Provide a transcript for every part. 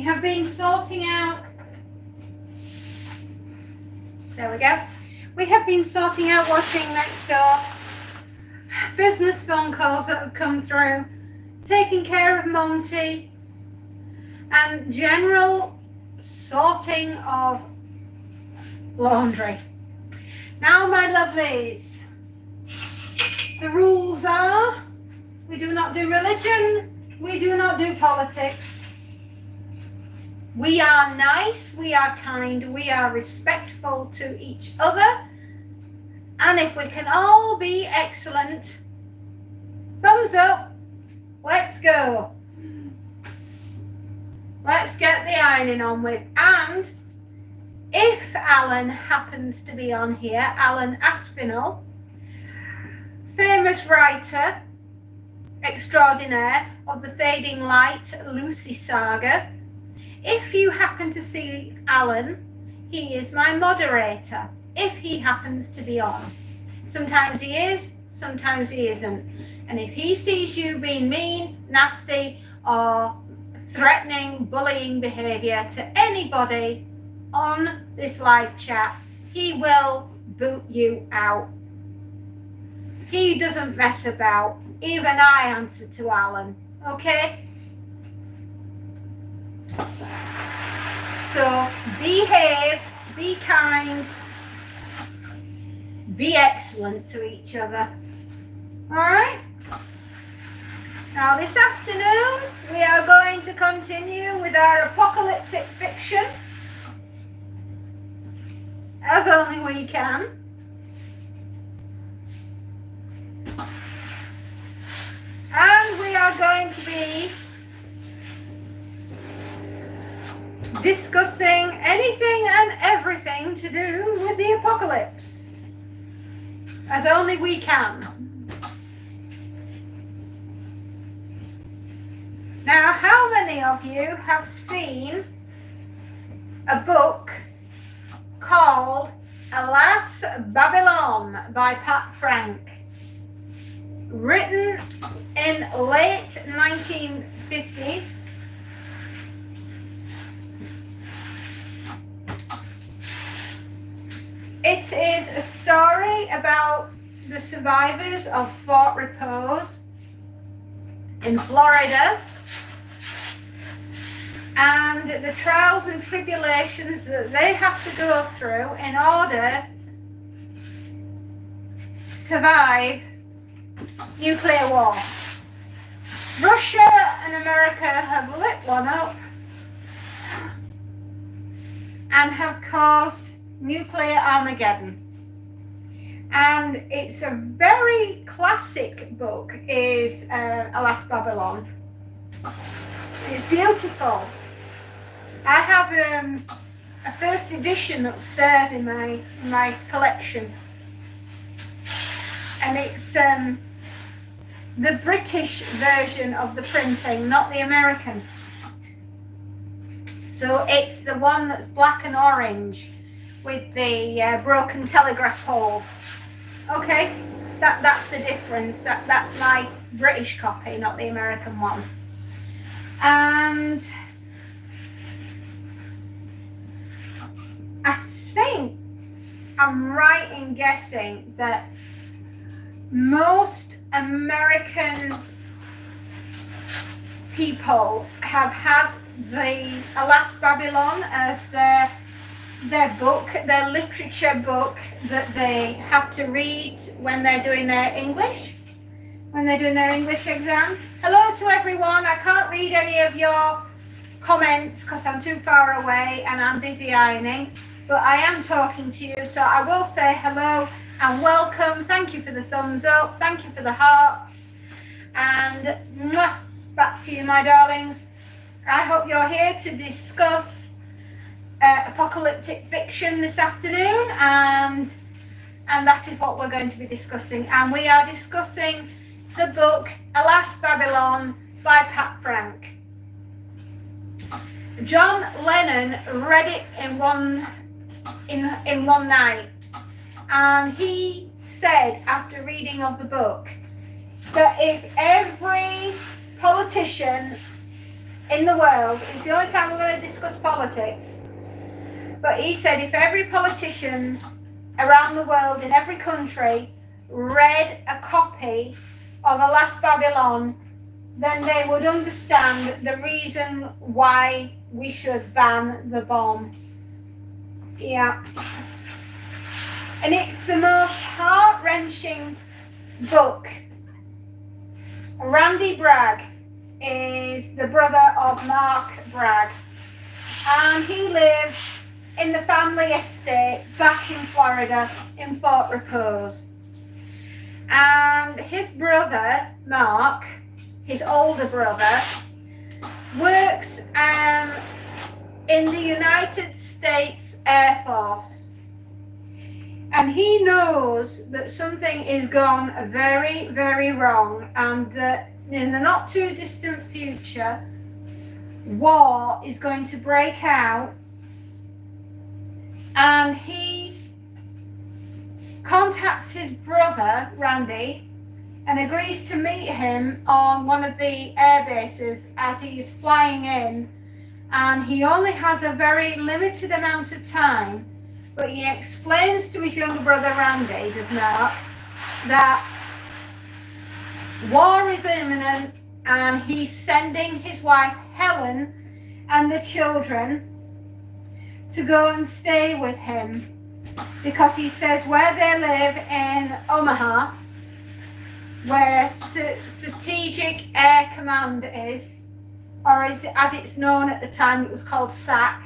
have been sorting out, there we go. We have been sorting out washing next door, business phone calls that have come through, taking care of Monty, and general sorting of laundry. Now, my lovelies, the rules are, we do not do religion, we do not do politics. We are nice, we are kind, we are respectful to each other. And if we can all be excellent, thumbs up, let's go. Let's get the ironing on with. And if Alan happens to be on here, Alan Aspinall, famous writer extraordinaire of the Fading Light Lucy saga, if you happen to see Alan, he is my moderator, if he happens to be on. Sometimes he is, sometimes he isn't. And if he sees you being mean, nasty, or threatening, bullying behaviour to anybody on this live chat, he will boot you out. He doesn't mess about. Even I answer to Alan, okay? So behave, be kind, be excellent to each other. All right? Now this afternoon, we are going to continue with our apocalyptic fiction, as only we can. And we are going to be discussing anything and everything to do with the apocalypse, as only we can. Now, how many of you have seen a book called Alas, Babylon by Pat Frank, written in late 1950s? It is a story about the survivors of Fort Repose in Florida and the trials and tribulations that they have to go through in order to survive nuclear war. Russia and America have lit one up and have caused nuclear Armageddon. And it's a very classic book, is Alas, Babylon. It's beautiful. I have a first edition upstairs in my collection, and it's the British version of the printing, not the American. So it's the one that's black and orange with the broken telegraph poles. Okay, that's the difference. That's my British copy, not the American one. And I think I'm right in guessing that most American people have had the Alas, Babylon as their book, their literature book that they have to read when they're doing their English, exam. Hello to everyone. I can't read any of your comments because I'm too far away and I'm busy ironing, but I am talking to you, so I will say hello and welcome. Thank you for the thumbs up, thank you for the hearts, and back to you, my darlings. I hope you're here to discuss apocalyptic fiction this afternoon, and that is what we're going to be discussing. And we are discussing the book Alas, Babylon by Pat Frank. John Lennon read it in one night, and he said after reading of the book that if every politician in the world. It's the only time we're going to discuss politics. But he said if every politician around the world in every country read a copy of The Last Babylon, then they would understand the reason why we should ban the bomb. Yeah. And it's the most heart-wrenching book. Randy Bragg is the brother of Mark Bragg, and he lives in the family estate back in Florida in Fort Repose. And his brother, Mark, his older brother, works in the United States Air Force. And he knows that something is gone very, very wrong, and that in the not too distant future, war is going to break out. And he contacts his brother, Randy, and agrees to meet him on one of the air bases as he's flying in. And he only has a very limited amount of time, but he explains to his younger brother, Randy, does not, that war is imminent, and he's sending his wife, Helen, and the children to go and stay with him, because he says where they live in Omaha, where Strategic Air Command is, or as it's known at the time, it was called SAC.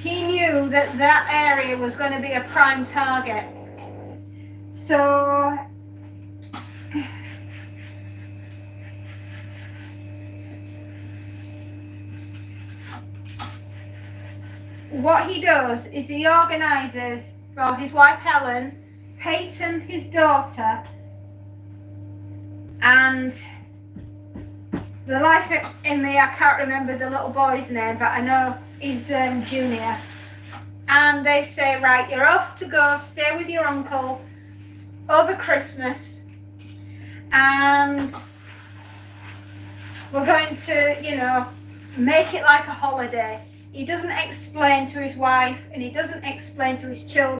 He knew that that area was going to be a prime target. So what he does is he organises for his wife Helen, Peyton, his daughter, and the life in me, I can't remember the little boy's name, but I know he's Junior. And they say, right, you're off to go stay with your uncle over Christmas, and we're going to, make it like a holiday. He doesn't explain to his wife, and he doesn't explain to his children